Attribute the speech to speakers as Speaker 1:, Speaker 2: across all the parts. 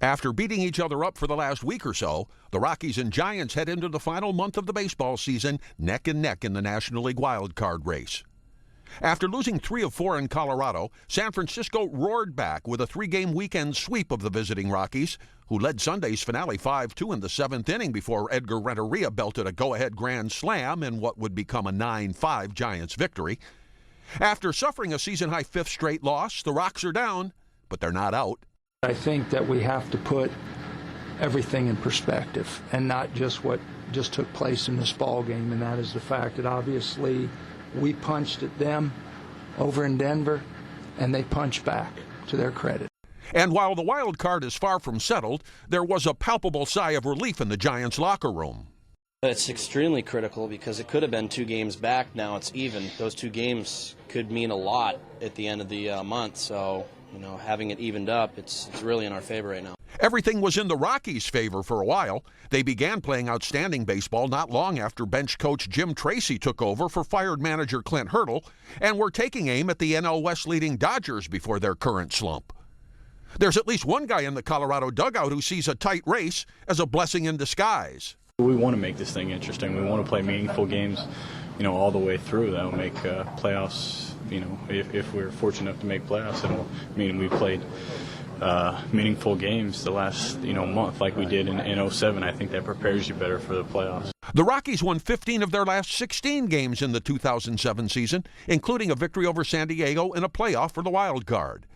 Speaker 1: After beating each other up for the last week or so, the Rockies and Giants head into the final month of the baseball season neck and neck in the National League wild card race. After losing 3 of 4 in Colorado, San Francisco roared back with a 3-game weekend sweep of the visiting Rockies, who led Sunday's finale 5-2 in the 7th inning before Edgar Renteria belted a go-ahead grand slam in what would become a 9-5 Giants victory. After suffering a season-high 5th straight loss, the Rocks are down, but they're not out.
Speaker 2: I think that we have to put everything in perspective and not just what just took place in this ball game, and that is the fact that obviously we punched at them over in Denver, and they punched back, to their credit.
Speaker 1: And while the wild card is far from settled, there was a palpable sigh of relief in the Giants' locker room.
Speaker 3: It's extremely critical because it could have been 2 games back. Now it's even. Those 2 games could mean a lot at the end of the month, so having it evened up, it's really in our favor right now.
Speaker 1: Everything was in the Rockies' favor for a while. They began playing outstanding baseball not long after bench coach Jim Tracy took over for fired manager Clint Hurdle, and were taking aim at the NL West leading Dodgers before their current slump. There's at least one guy in the Colorado dugout who sees a tight race as a blessing in disguise.
Speaker 4: We want to make this thing interesting. We want to play meaningful games, all the way through. That will make playoffs. If we're fortunate enough to make playoffs, it'll mean we played meaningful games the last month like we did in 07. I think that prepares you better for the playoffs.
Speaker 1: The Rockies won 15 of their last 16 games in the 2007 season, including a victory over San Diego in a playoff for the wild card.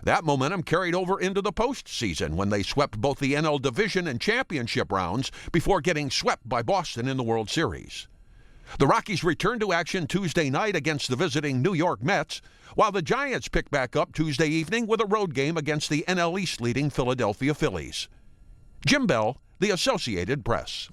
Speaker 1: That momentum carried over into the postseason when they swept both the NL Division and Championship rounds before getting swept by Boston in the World Series. The Rockies returned to action Tuesday night against the visiting New York Mets, while the Giants picked back up Tuesday evening with a road game against the NL East leading Philadelphia Phillies. Jim Bell, The Associated Press.